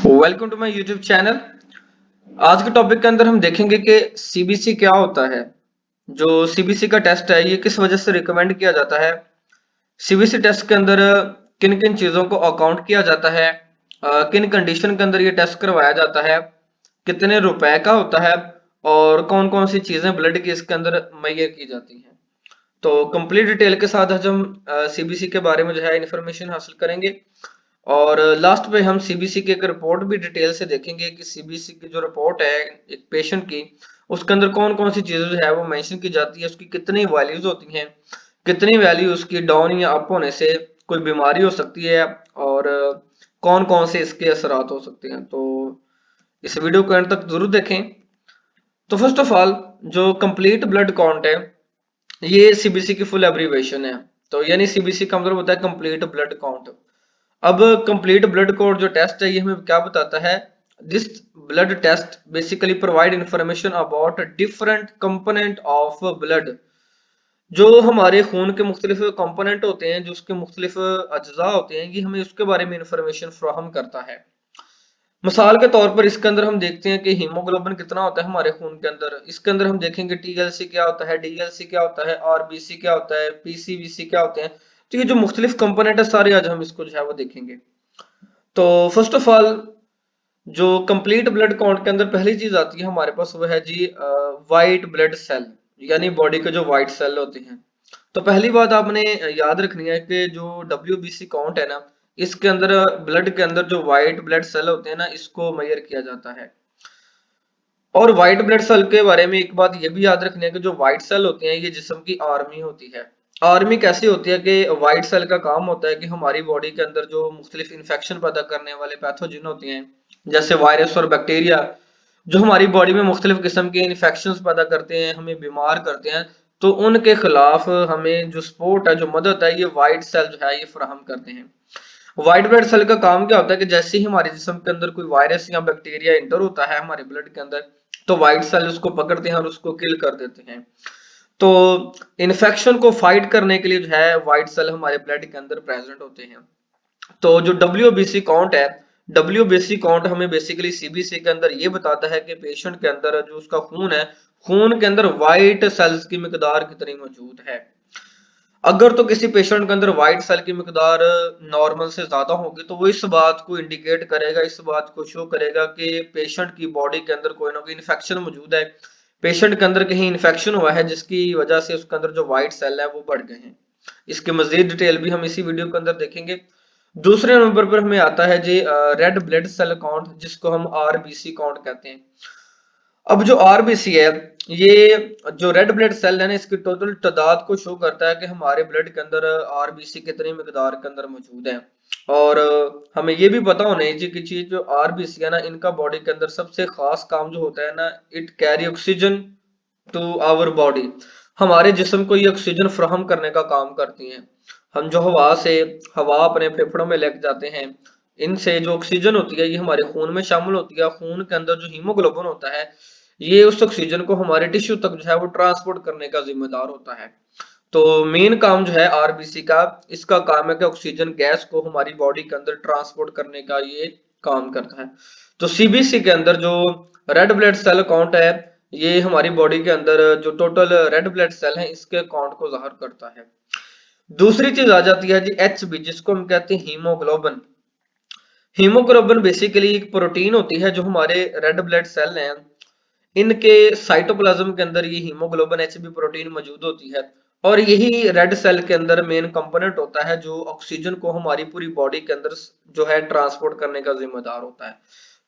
Welcome to my YouTube channel. आज के topic के अंदर हम देखेंगे कि सीबीसी क्या होता है। जो सीबीसी का टेस्ट है ये किस वजह से रिकमेंड किया जाता है। सीबीसी टेस्ट के अंदर किन किन चीजों को अकाउंट किया जाता है, किन कंडीशन के अंदर ये टेस्ट करवाया जाता है, कितने रुपए का होता है और कौन कौन सी चीजें ब्लड की इसके अंदर मुहैया की जाती हैं। तो कंप्लीट डिटेल के साथ आज हम सीबीसी के बारे में जो है इन्फॉर्मेशन हासिल करेंगे और लास्ट में हम सीबीसी की एक रिपोर्ट भी डिटेल से देखेंगे कि सीबीसी की जो रिपोर्ट है एक पेशेंट की, उसके अंदर कौन कौन सी चीजें जो है वो मेंशन की जाती है, उसकी कितनी वैल्यूज होती हैं, कितनी वैल्यू उसकी डाउन या अप होने से कोई बीमारी हो सकती है और कौन कौन से इसके असरात हो सकते हैं। तो इस वीडियो को एंड तक जरूर देखें। तो फर्स्ट ऑफ ऑल जो कंप्लीट ब्लड काउंट है ये सीबीसी की फुल एब्रीवेशन है। तो यानी सीबीसी का मतलब होता है कंप्लीट ब्लड काउंट। अब कंप्लीट ब्लड काउंट जो टेस्ट है ये हमें क्या बताता है। This blood test basically provide information about different component of blood. जो हमारे खून के मुख्तलिफ कंपोनेंट होते हैं, जो उसके मुख्तलिफ अज्जा होते हैं, ये हमें उसके बारे में इंफॉर्मेशन फ्राहम करता है। मिसाल के तौर पर इसके अंदर हम देखते हैं कि हीमोग्लोबिन कितना होता है हमारे खून के अंदर। इसके अंदर हम देखेंगे टीएलसी क्या होता है, डीएलसी क्या होता है, आरबीसी क्या होता है, पीसीबीसी क्या होते हैं। तो ये जो मुख्तलिफ कंपोनेंट है सारे आज हम इसको जो है वो देखेंगे। तो फर्स्ट ऑफ ऑल जो कंप्लीट ब्लड काउंट के अंदर पहली चीज आती है हमारे पास वो है जी वाइट ब्लड सेल, यानी बॉडी के जो व्हाइट सेल होते हैं। तो पहली बात आपने याद रखनी है कि जो डब्ल्यूबीसी काउंट है ना, इसके अंदर ब्लड के अंदर जो व्हाइट ब्लड सेल होते हैं ना, इसको मेजर किया जाता है। और व्हाइट ब्लड सेल के बारे में एक बात ये भी याद रखनी है कि जो व्हाइट सेल होते हैं ये जिस्म की आर्मी होती है। आर्मी कैसी होती है कि व्हाइट सेल का काम होता है कि हमारी बॉडी के अंदर जो मुख्तलिफ इंफेक्शन पैदा करने वाले पैथोजन होते हैं, जैसे वायरस और बैक्टीरिया, जो हमारी बॉडी में मुख्तलिफ किस्म के इन्फेक्शन पैदा करते हैं, हमें बीमार करते हैं, तो उनके खिलाफ हमें जो सपोर्ट है, जो मदद है, ये व्हाइट सेल जो है ये फराहम करते हैं। व्हाइट ब्लड सेल का काम क्या होता है कि जैसे ही हमारे जिस्म के अंदर कोई वायरस या बैक्टीरिया इंटर होता है हमारे ब्लड के अंदर, तो व्हाइट सेल उसको पकड़ते हैं और उसको किल कर देते हैं। तो इन्फेक्शन को फाइट करने के लिए जो है व्हाइट सेल हमारे ब्लड के अंदर प्रेजेंट होते हैं। तो जो डब्ल्यूबीसी काउंट है, डब्ल्यूबीसी काउंट हमें बेसिकली सीबीसी के अंदर ये बताता है कि पेशेंट के अंदर जो उसका खून है, खून के अंदर व्हाइट सेल्स की मिकदार कितनी मौजूद है। अगर तो किसी पेशेंट के अंदर व्हाइट सेल की मिकदार नॉर्मल से ज्यादा होगी तो वो इस बात को इंडिकेट करेगा, इस बात को शो करेगा कि पेशेंट की बॉडी के अंदर कोई ना कोई इन्फेक्शन मौजूद है, पेशेंट के अंदर कहीं इन्फेक्शन हुआ है जिसकी वजह से उसके अंदर जो व्हाइट सेल है वो बढ़ गए हैं। इसके मजीद डिटेल भी हम इसी वीडियो के अंदर देखेंगे। दूसरे नंबर पर हमें आता है जी रेड ब्लड सेल काउंट, जिसको हम आरबीसी काउंट कहते हैं। अब जो आरबीसी है, ये जो रेड ब्लड सेल है ना, इसकी टोटल तादाद को शो करता है कि हमारे ब्लड के अंदर आरबीसी कितनी मिकदार के अंदर मौजूद है। और हमें ये भी पता होना चाहिए कि चीज जो आरबीसी है ना, इनका बॉडी के अंदर सबसे खास काम जो होता है ना, it carry oxygen to our body. हमारे जिस्म को ये ऑक्सीजन फ्राहम करने का काम करती हैं। हम जो हवा से हवा अपने फेफड़ों में लेके जाते हैं, इनसे जो ऑक्सीजन होती है ये हमारे खून में शामिल होती है। खून के अंदर जो हीमोग्लोबिन होता है ये उस ऑक्सीजन को हमारे टिश्यू तक जो है वो ट्रांसपोर्ट करने का जिम्मेदार होता है। तो मेन काम जो है आरबीसी का, इसका काम है कि ऑक्सीजन गैस को हमारी बॉडी के अंदर ट्रांसपोर्ट करने का ये काम करता है। तो सीबीसी के अंदर जो रेड ब्लड सेल काउंट है, ये हमारी बॉडी के अंदर जो टोटल रेड ब्लड सेल है इसके काउंट को जाहिर करता है। दूसरी चीज आ जाती है जी एचबी, जिसको हम कहते हैं हीमोग्लोबिन। हीमोग्लोबिन बेसिकली एक प्रोटीन होती है जो हमारे रेड ब्लड सेल हैं, इनके साइटोप्लाज्म के अंदर ये हीमोग्लोबिन एचबी प्रोटीन मौजूद होती है। और यही रेड सेल के अंदर मेन कंपोनेंट होता है जो ऑक्सीजन को हमारी पूरी बॉडी के अंदर जो है ट्रांसपोर्ट करने का जिम्मेदार होता है।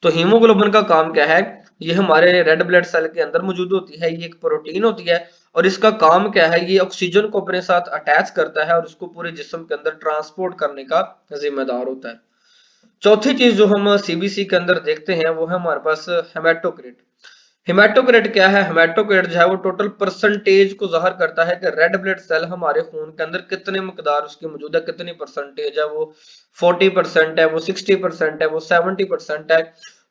तो हीमोग्लोबिन का काम क्या है, ये हमारे रेड ब्लड सेल के अंदर मौजूद होती है, ये एक प्रोटीन होती है। और इसका काम क्या है, ये ऑक्सीजन को अपने साथ अटैच करता है और उसको पूरे जिस्म के अंदर ट्रांसपोर्ट करने का जिम्मेदार होता है। चौथी चीज जो हम सीबीसी के अंदर देखते हैं वो है हमारे पास हेमाटोक्रिट। हेमाटोक्रिट क्या है, हेमाटोक्रिट जो है वो टोटल परसेंटेज को जाहिर करता है कि रेड ब्लड सेल हमारे खून के अंदर कितने मकदार उसकी मौजूद है, कितनी परसेंटेज है वो। 40% है, वो 60% है, वो 70% है।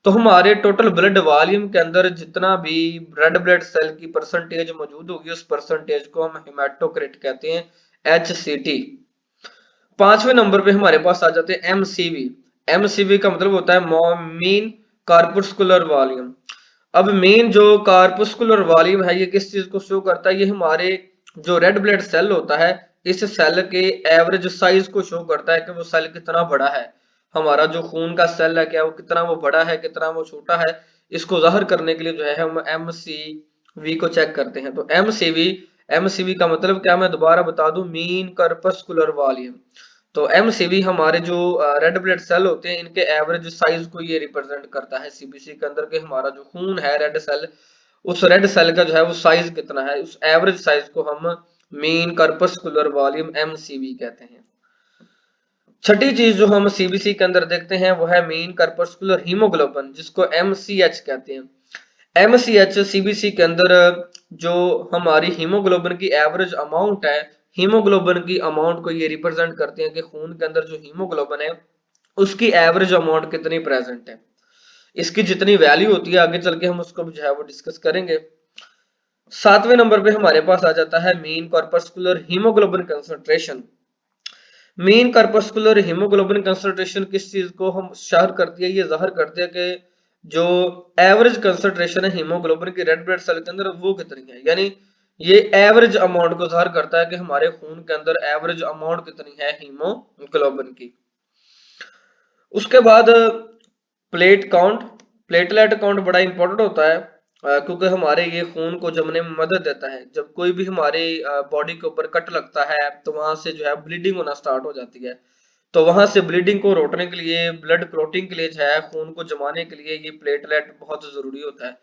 तो हमारे टोटल ब्लड वॉल्यूम के अंदर जितना भी रेड ब्लड सेल की परसेंटेज मौजूद होगी उस परसेंटेज को हम हेमाटोक्रिट कहते हैं, HCT। पांचवें नंबर पे हमारे पास आ जाते हैं एमसीवी। MCV का मतलब होता है मीन कार्पुस्कुलर वॉल्यूम। अब मेन जो कार्पुस्कुलर वॉल्यूम है ये किस चीज को शो करता है, ये हमारे जो रेड ब्लड सेल होता है इस सेल के एवरेज साइज को शो करता है कि वो सेल कितना बड़ा है। हमारा जो खून का सेल है क्या वो कितना वो बड़ा है कितना वो छोटा है, इसको जाहिर करने के लिए जो है हम MCV को चेक करते हैं। तो MCV का मतलब क्या, मैं दोबारा बता दूं, मीन कार्पस्कुलर वॉल्यूम। तो MCV हमारे जो रेड ब्लड सेल होते हैं इनके एवरेज साइज को ये रिप्रेजेंट करता है सीबीसी के अंदर, के हमारा जो खून है रेड सेल, उस रेड सेल का जो है वो साइज कितना है, उस एवरेज साइज को हम मीन कार्पस्कुलर वॉल्यूम MCV कहते हैं। छठी चीज जो हम सीबीसी के अंदर देखते हैं वो है मीन कार्पस्कुलर हीमोग्लोबिन, जिसको MCH कहते हैं। MCH सीबीसी के अंदर जो हमारी हीमोग्लोबिन की एवरेज अमाउंट है, हीमोग्लोबिन की अमाउंट को ये रिप्रेजेंट करते हैं कि खून के अंदर जो हीमोग्लोबिन है उसकी एवरेज अमाउंट कितनी प्रेजेंट है। इसकी जितनी वैल्यू होती है आगे चल के हम उसको जो है वो डिस्कस करेंगे। सातवें नंबर पे हमारे पास आ जाता है mean corpuscular haemoglobin concentration. Mean corpuscular haemoglobin concentration किस चीज को हम शायर करती है, ये जाहिर करती है कि जो एवरेज कंसंट्रेशन है हीमोग्लोबिन की रेड ब्लड सेल के अंदर वो कितनी है, यानी ये एवरेज अमाउंट को जाहिर करता है कि हमारे खून के अंदर एवरेज अमाउंट कितनी है हीमोग्लोबिन की। उसके बाद प्लेट काउंट, प्लेटलेट काउंट बड़ा इंपॉर्टेंट होता है क्योंकि हमारे ये खून को जमने में मदद देता है। जब कोई भी हमारी बॉडी के ऊपर कट लगता है तो वहां से जो है ब्लीडिंग होना स्टार्ट हो जाती है। तो वहां से ब्लीडिंग को रोकने के लिए, ब्लड क्लॉटिंग के लिए जो है खून को जमाने के लिए ये प्लेटलेट बहुत जरूरी होता है।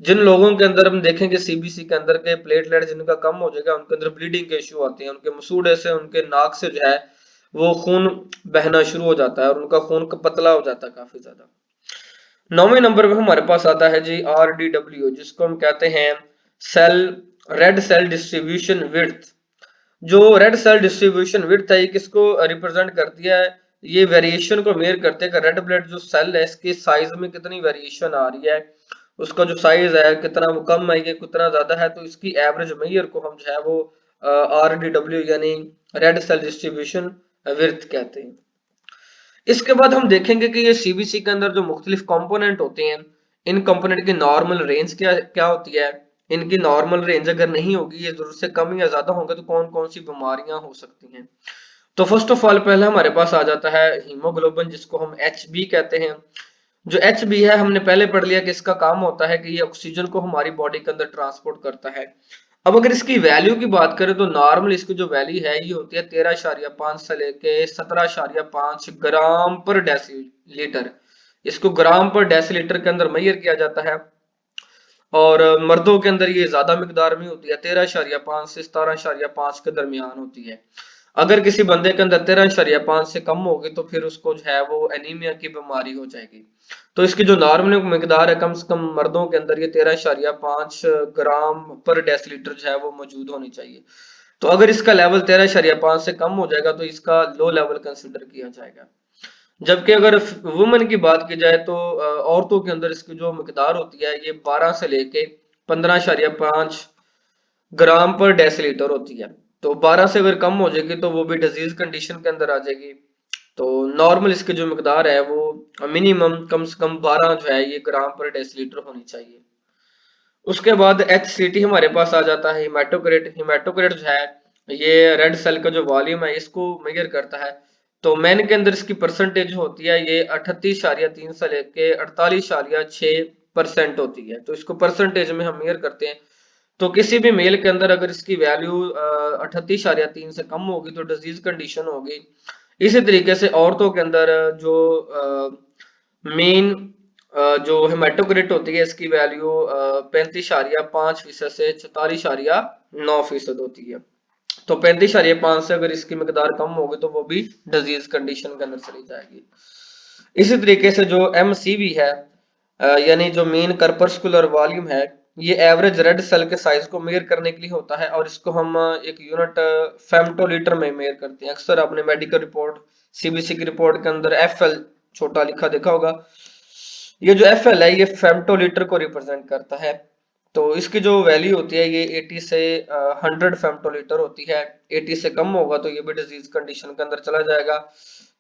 जिन लोगों के अंदर हम देखेंगे सीबीसी के अंदर के प्लेटलेट जिनका कम हो जाएगा उनके अंदर ब्लीडिंग के इश्यू आते हैं, उनके मसूड़े से उनके नाक से जो है वो खून बहना शुरू हो जाता है और उनका खून पतला हो जाता है काफी ज्यादा। नौवें नंबर पे हमारे पास आता है जी RDW, जिसको हम कहते हैं cell red cell distribution width. जो रेड सेल डिस्ट्रीब्यूशन विड्थ है ये किसको रिप्रेजेंट करती है, ये वेरिएशन को मेयर करते हैं कि रेड ब्लड जो सेल है इसके साइज में कितनी वेरिएशन आ रही है, उसका जो साइज है कितना वो कम है ये कितना ज्यादा है, तो इसकी एवरेज मेयर को हम जो है वो RDW यानी रेड सेल डिस्ट्रीब्यूशन विड्थ कहते हैं। इसके बाद हम देखेंगे कि ये सीबीसी के अंदर जो मुख्तलिफ कंपोनेंट होते हैं इन कंपोनेंट की नॉर्मल रेंज क्या क्या होती है। इनकी नॉर्मल रेंज अगर नहीं होगी, ये जरूरत से कम या ज्यादा होंगे तो कौन कौन सी बीमारियां हो सकती हैं। तो फर्स्ट ऑफ ऑल पहले हमारे पास आ जाता है हीमोग्लोबिन, जिसको हम HB कहते हैं। जो HB है हमने पहले पढ़ लिया कि इसका काम होता है कि ये ऑक्सीजन को हमारी बॉडी के अंदर ट्रांसपोर्ट करता है। अब अगर इसकी वैल्यू की बात करें तो नॉर्मल इसकी जो वैल्यू है ये होती है 13.5 से लेके 17.5 ग्राम पर डेसीलीटर। इसको ग्राम पर डेसीलीटर के अंदर मेजर किया जाता है और मर्दों के अंदर ये ज्यादा मिकदार में होती है, 13.5 से 17.5 के दरमियान होती है। अगर किसी बंदे के अंदर 13.5 से कम होगी तो फिर उसको जो है वो एनीमिया की बीमारी हो जाएगी। तो इसकी जो नॉर्मल मिकदार है कम से कम मर्दों के अंदर ये 13.5 ग्राम पर डेसीलीटर जो है वो मौजूद होनी चाहिए। तो अगर इसका लेवल 13.5 से कम हो जाएगा तो इसका लो लेवल कंसिडर किया जाएगा। जबकि अगर वुमेन की बात की जाए तो औरतों के अंदर इसकी जो मिकदार होती है ये 12 से लेके 15.5 ग्राम पर डेसीलीटर होती है। तो 12 से अगर कम हो जाएगी तो वो भी डिजीज कंडीशन के अंदर आ जाएगी। तो नॉर्मल इसकी जो मिकदार है वो मिनिमम कम से कम 12 जो है ये ग्राम पर डेसीलीटर होनी चाहिए। उसके बाद HCT हमारे पास आ जाता है हिमेटोक्रिट। हिमेटोक्रिट जो है ये रेड सेल का जो वॉल्यूम है इसको मेजर करता है। तो मैन के अंदर इसकी परसेंटेज होती है ये 38.3 से लेके 48.6% होती है। तो इसको परसेंटेज में हम मेजर करते हैं। तो किसी भी मेल के अंदर अगर इसकी वैल्यू 38.3 से कम होगी तो डिजीज कंडीशन होगी। इसी तरीके से औरतों के अंदर जो मेन जो हेमाटोक्रिट होती है इसकी वैल्यू 35.5% से 44.9% होती है। तो 35.5 से अगर इसकी मिकदार कम होगी तो वो भी डिजीज कंडीशन के अंदर चली जाएगी। इसी तरीके से जो MCV है यानी जो मेन कर्पस्कुलर वॉल्यूम है ये एवरेज रेड सेल के साइज को मेजर करने के लिए होता है और इसको हम एक यूनिट फेम्टोलीटर में मेजर करते हैं। अक्सर आपने मेडिकल रिपोर्ट सीबीसी की रिपोर्ट के अंदर FL छोटा लिखा देखा होगा। ये जो FL है ये फेम्टोलीटर को रिप्रेजेंट करता है। तो इसकी जो वैल्यू होती है ये 80 से 100 फेम्टोलीटर होती है। 80 से कम होगा तो ये भी डिजीज कंडीशन के अंदर चला जाएगा।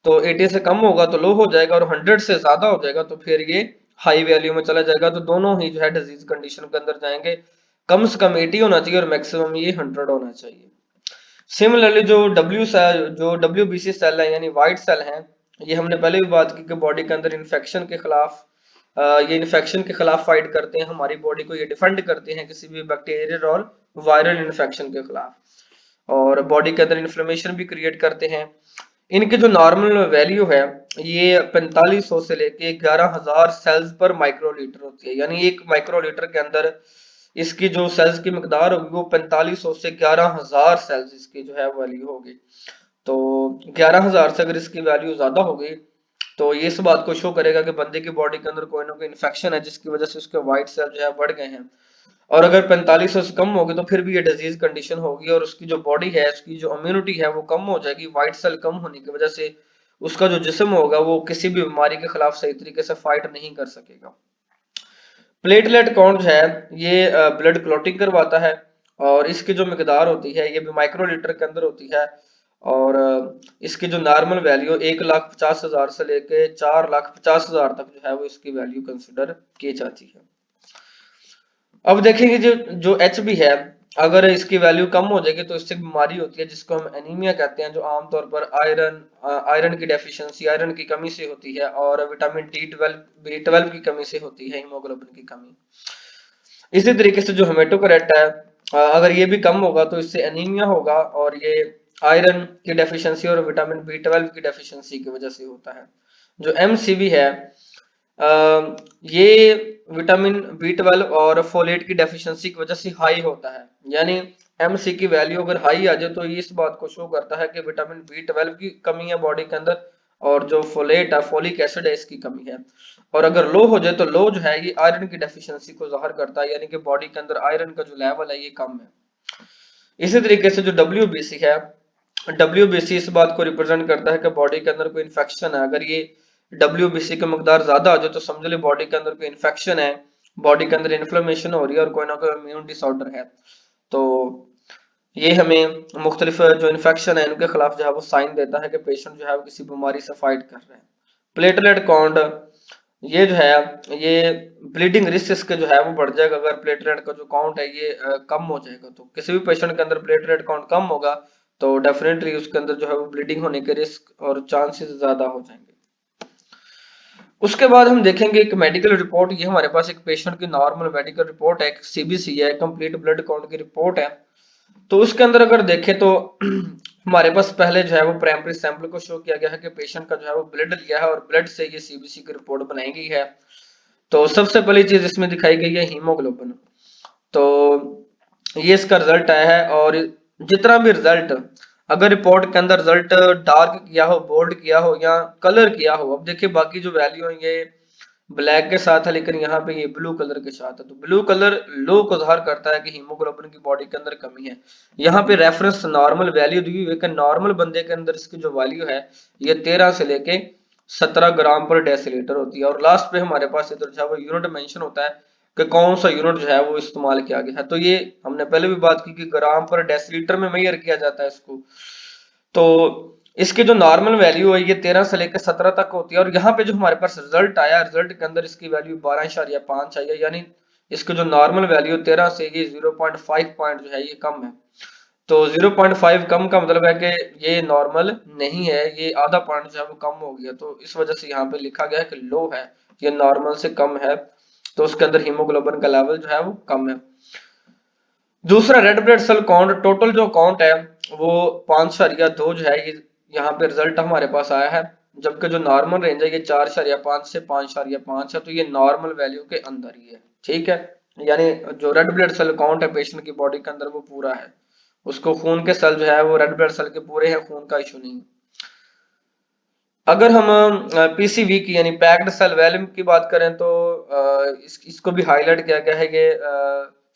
तो 80 से कम होगा तो लो हो जाएगा, और 100 से ज्यादा हो जाएगा तो फिर ये हाई वैल्यू में चला जाएगा। तो दोनों ही जो है डिजीज कंडीशन के अंदर जाएंगे। कम से कम 80 होना चाहिए और मैक्सिमम ये 100 होना चाहिए। सिमिलरली जो WBC सेल है यानी व्हाइट सेल हैं, ये हमने पहले भी बात की कि बॉडी के अंदर इन्फेक्शन के खिलाफ ये इन्फेक्शन के खिलाफ फाइट करते हैं, हमारी बॉडी को ये डिफेंड करते हैं किसी भी बैक्टीरियल और वायरल इन्फेक्शन के खिलाफ, और बॉडी के अंदर इन्फ्लेमेशन भी क्रिएट करते हैं। इनके जो नॉर्मल वैल्यू है ये 4500 से लेके 11000 सेल्स पर माइक्रोलीटर होती है, यानी एक माइक्रोलीटर के अंदर इसकी जो सेल्स की मकदार होगी वो 4500 से 11000 सेल्स इसकी जो है वैल्यू होगी। तो 11000 से अगर इसकी वैल्यू ज्यादा होगी तो ये इस बात को शो करेगा कि बंदे की बॉडी के अंदर कोई ना कोई इन्फेक्शन है जिसकी वजह से उसके व्हाइट सेल जो है बढ़ गए हैं। और अगर 4500 से कम होगी तो फिर भी ये डिजीज कंडीशन होगी और उसकी जो बॉडी है, उसकी जो इम्यूनिटी है वो कम हो जाएगी। व्हाइट सेल कम होने की वजह से उसका जो जिस्म होगा वो किसी भी बीमारी के खिलाफ सही तरीके से फाइट नहीं कर सकेगा। प्लेटलेट काउंट है ये ब्लड क्लॉटिंग करवाता है, और इसकी जो मिकदार होती है ये भी माइक्रोलीटर के अंदर होती है, और इसकी जो नॉर्मल वैल्यू 1,50,000 से लेके 4,50,000 तक जो है वो इसकी वैल्यू कंसिडर की जाती है। अब देखेंगे जो जो एचबी है, अगर इसकी वैल्यू कम हो जाएगी तो इससे बीमारी होती है जिसको हम एनीमिया कहते हैं, जो आमतौर पर आयरन की डेफिशिएंसी, आयरन की कमी से होती है, और विटामिन B12 की कमी से होती है, हीमोग्लोबिन की कमी। इसी तरीके से जो हेमेटोक्रेट है, अगर ये भी कम होगा तो इससे एनीमिया होगा, और ये आयरन की डेफिशिएंसी और विटामिन B12 की डेफिशिएंसी की वजह से होता है। जो एमसीवी है ये विटामिन B12 और फोलेट की डेफिशिएंसी की वजह से हाई होता है, यानी एमसी की वैल्यू अगर हाई आ जाए तो ये इस बात को शो करता है कि विटामिन B12 की कमी है बॉडी के अंदर, और जो फोलेट है, फोलिक एसिड है, इसकी कमी है। और अगर लो हो जाए तो लो जो है ये आयरन की डेफिशिएंसी को जाहिर करता है, यानी कि बॉडी के अंदर आयरन का जो लेवल है ये कम है। इसी तरीके से जो WBC है, WBC इस बात को रिप्रेजेंट करता है कि बॉडी के अंदर कोई इन्फेक्शन है। अगर ये WBC की मकदार ज्यादा हो जाए तो समझ ले बॉडी के अंदर कोई इन्फेक्शन है, बॉडी के अंदर इन्फ्लेमेशन हो रही है और कोई ना कोई इम्यून डिसऑर्डर है। तो ये हमें मुख्तलिफ जो इन्फेक्शन है इनके खिलाफ जो है वो साइन देता है कि पेशेंट जो है वो किसी बीमारी से फाइट कर रहे हैं। प्लेटलेट काउंट ये जो है ये ब्लीडिंग रिस्क इसके जो है वो बढ़ जाएगा। अगर प्लेटलेट का जो काउंट है ये कम हो जाएगा तो किसी भी पेशेंट के अंदर प्लेटलेट काउंट कम होगा तो डेफिनेटली उसके अंदर जो है वो ब्लीडिंग होने के रिस्क और चांसेस ज्यादा हो जाएंगे। उसके बाद हम देखेंगे एक मेडिकल रिपोर्ट, ये हमारे पास एक पेशेंट की नॉर्मल मेडिकल रिपोर्ट है, एक CBC है, कंप्लीट ब्लड काउंट की रिपोर्ट है। तो उसके अंदर अगर देखें तो हमारे पास पहले जो है वो प्राइमरी सैंपल को शो किया गया है कि पेशेंट का जो है वो ब्लड लिया है और ब्लड से ये CBC की रिपोर्ट बनाई गई है। तो सबसे पहली चीज इसमें दिखाई गई है हीमोग्लोबिन। तो ये इसका रिजल्ट आया है, और जितना भी रिजल्ट अगर रिपोर्ट के अंदर रिजल्ट डार्क किया हो, बोल्ड किया हो या कलर किया हो, अब देखिए बाकी जो वैल्यू है ये ब्लैक के साथ है लेकिन यहाँ पे ये ब्लू कलर के साथ है, तो ब्लू कलर लो को ज़ाहिर करता है कि हीमोग्लोबिन की बॉडी के अंदर कमी है। यहाँ पे रेफरेंस नॉर्मल वैल्यू दी हुई है, नॉर्मल बंदे के अंदर इसकी जो वैल्यू है ये 13 से लेके 17 ग्राम पर डेसीलीटर होती है, और लास्ट पे हमारे पास इधर जो है वो यूनिट मेंशन होता है कि कौन सा यूनिट जो है वो इस्तेमाल किया गया है। तो ये हमने पहले भी बात की कि ग्राम पर डेसीलीटर में मेजर किया जाता है इसको। तो इसकी जो नॉर्मल वैल्यू है ये 13 से लेकर 17 तक होती है, और यहाँ पे जो हमारे पास रिजल्ट आया, रिजल्ट के अंदर इसकी वैल्यू 12.5 आई है, यानी इसकी जो नॉर्मल वैल्यू 13 से ये 0.5 पॉइंट जो है ये कम है। तो 0.5 कम का मतलब है कि ये नॉर्मल नहीं है, ये आधा पॉइंट जो है वो कम हो गया, तो इस वजह से यहाँ पे लिखा गया है कि लो है, ये नॉर्मल से कम है, तो उसके अंदर हीमोग्लोबिन का लेवल जो है वो कम है। दूसरा red blood cell count, total जो काउंट है वो 5.2 जो है ये यहाँ पे रिजल्ट हमारे पास आया है, जबकि जो नॉर्मल रेंज है ये 4.5 से 5.5 है, तो ये नॉर्मल वैल्यू के अंदर ही है। ठीक है, यानी जो रेड ब्लड सेल काउंट है पेशेंट की बॉडी के अंदर वो पूरा है, उसको खून के सेल जो है वो रेड ब्लड सेल के पूरे हैं, खून का इशू नहीं। अगर हम PCV की यानी पैक्ड सेल वॉल्यूम की बात करें तो इसको भी हाईलाइट किया गया है, ये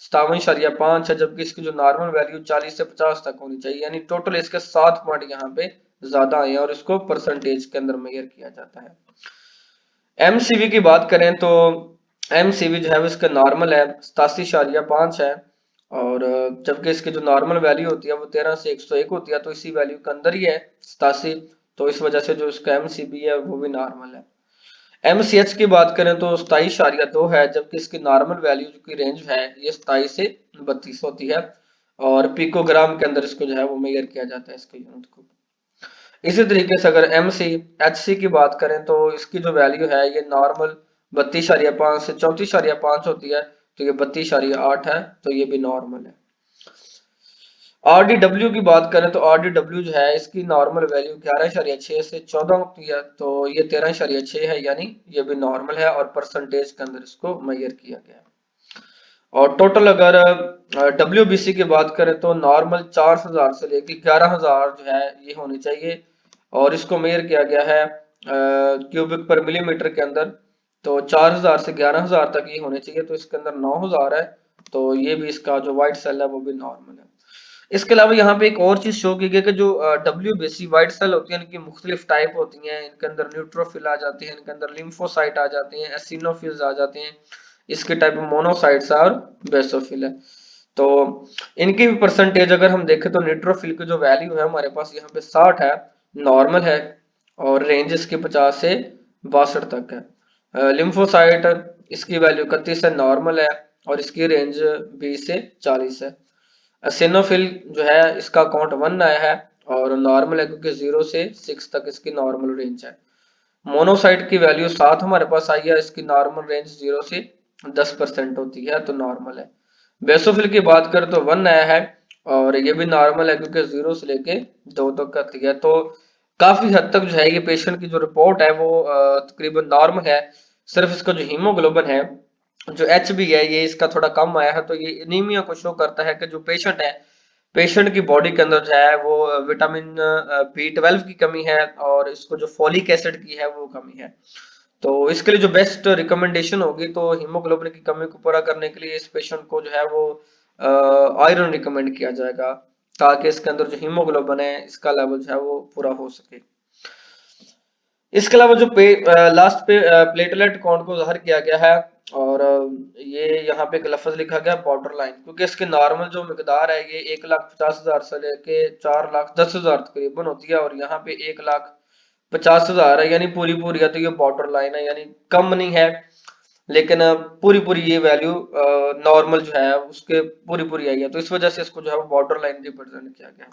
57.5 है, जबकि इसकी जो नॉर्मल वैल्यू 40 से 50 तक होनी चाहिए, यानी टोटल इसके 7 पॉइंट यहाँ पे ज्यादा आए हैं, और इसको परसेंटेज के अंदर मेजर किया जाता है। MCV की बात करें तो MCV जो है वो इसका नॉर्मल है 87.5 है, और जबकि इसकी जो नॉर्मल वैल्यू होती है वो 13 से 101 होती है, तो इसी वैल्यू के अंदर ही है 87। तो इस वजह से जो इसका MCB है वो भी नॉर्मल है। MCH की बात करें तो 27.2 है, जबकि इसकी नॉर्मल वैल्यू की रेंज है ये 27 से 32 होती है, और पिकोग्राम के अंदर इसको जो है वो मेजर किया जाता है इसके यूनिट को। इसी तरीके से अगर MCHC की बात करें तो इसकी जो वैल्यू है ये नॉर्मल 32.5 से 34.5 होती है, तो ये 32.8 है, तो ये भी नॉर्मल है। RDW की बात करें तो RDW जो है इसकी नॉर्मल वैल्यू 11.6 से 14 होती है, तो ये 13.6 है, यानी ये भी नॉर्मल है और परसेंटेज के अंदर इसको मेजर किया गया है। और टोटल अगर WBC की बात करें तो नॉर्मल 4000 से लेकर 11000 जो है ये होनी चाहिए, और इसको मेजर किया गया है क्यूबिक पर मिलीमीटर के अंदर, तो 4000 से 11000 तक ये होने चाहिए, तो इसके अंदर 9000 है, तो ये भी इसका जो व्हाइट सेल है वो भी नॉर्मल है। इसके अलावा यहाँ पे एक और चीज शो की गई है कि जो WBC व्हाइट सेल होती है इनकी मुख्तलिफ टाइप होती हैं, इनके अंदर न्यूट्रोफिल आ जाते हैं, इनके अंदर लिम्फोसाइट आ जाते हैं, एसिनोफिल्स आ जाते हैं, इसके टाइप मोनोसाइट्स और बेसोफिल है। तो इनकी भी परसेंटेज अगर हम देखें तो न्यूट्रोफिल की जो वैल्यू है हमारे पास यहाँ पे 60 है, नॉर्मल है, और रेंज इसकी 50 से 62 तक है। लिम्फोसाइट इसकी वैल्यू 31 है, नॉर्मल है, और इसकी रेंज 20 से 40 है। एसिनोफिल जो है इसका काउंट 1 आया है और नॉर्मल है, क्योंकि 0 से 6 तक इसकी नॉर्मल रेंज है। मोनोसाइट की वैल्यू 7 हमारे पास आई है, इसकी नॉर्मल रेंज 0 से 10% होती है, तो नॉर्मल है। बेसोफिल की बात करें तो 1 आया है, और ये भी नॉर्मल है, क्योंकि 0 से लेके 2 तक आती है, तो काफी हद तक जो है ये पेशेंट की जो रिपोर्ट है वो तकरीबन नॉर्मल है। सिर्फ इसका जो हीमोग्लोबिन है, जो HB है, ये इसका थोड़ा कम आया है, तो ये एनीमिया को शो करता है कि जो पेशेंट है, पेशेंट की बॉडी के अंदर जो है वो विटामिन B12 की कमी है, और इसको जो फोलिक एसिड की है वो कमी है। तो इसके लिए जो बेस्ट रिकमेंडेशन होगी तो हीमोग्लोबिन की कमी को पूरा करने के लिए इस पेशेंट को जो है वो आयरन रिकमेंड किया जाएगा, ताकि इसके अंदर जो हीमोग्लोबिन है इसका लेवल जो है वो पूरा हो सके। इसके अलावा जो लास्ट पे प्लेटलेट काउंट को ज़ाहिर किया गया है, और ये यहाँ पे एक लफ्ज लिखा गया बॉर्डर लाइन, क्योंकि इसके नॉर्मल जो मिकदार है ये 1,50,000 से लेके 4,10,000 तकरीबन होती है, और यहाँ पे 1,50,000 है, यानी पूरी पूरी है, तो ये बॉर्डर लाइन है, यानी कम नहीं है, लेकिन पूरी पूरी ये वैल्यू नॉर्मल जो है उसके पूरी पूरी आई है, तो इस वजह से इसको जो है वो बॉर्डर लाइन रिप्रेजेंट किया गया है।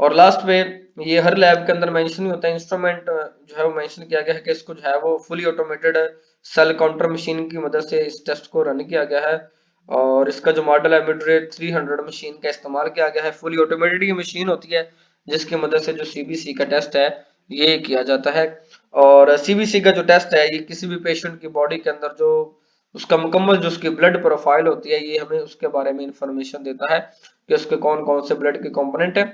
और लास्ट में ये हर लैब के अंदर मेंशन ही होता है, इंस्ट्रूमेंट जो है वो मेंशन किया गया है कि इसको जो है वो fully automated cell counter machine की मदद से इस टेस्ट को रन किया गया है, और इसका जो मॉडल है मिडरेट 300 मशीन का इस्तेमाल किया गया है। फुली ऑटोमेटेड की मशीन होती है जिसकी मदद से जो CBC का टेस्ट है ये किया जाता है, और CBC का जो टेस्ट है ये किसी भी पेशेंट की बॉडी के अंदर जो उसका मुकम्मल जो उसकी ब्लड प्रोफाइल होती है ये हमें उसके बारे में इंफॉर्मेशन देता है कि उसके कौन कौन से ब्लड के कंपोनेंट है।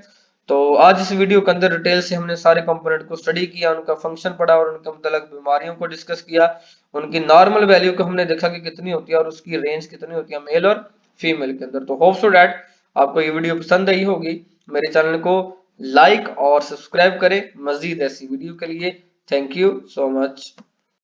तो आज इस वीडियो के अंदर डिटेल से हमने सारे कंपोनेंट को स्टडी किया, उनका फंक्शन पढ़ा, और उनके मतलब बीमारियों को डिस्कस किया, उनकी नॉर्मल वैल्यू को हमने देखा कि कितनी होती है और उसकी रेंज कितनी होती है मेल और फीमेल के अंदर। तो होप सो डैट आपको ये वीडियो पसंद आई होगी। मेरे चैनल को लाइक और सब्सक्राइब करें मजीद ऐसी वीडियो के लिए। Thank you so much.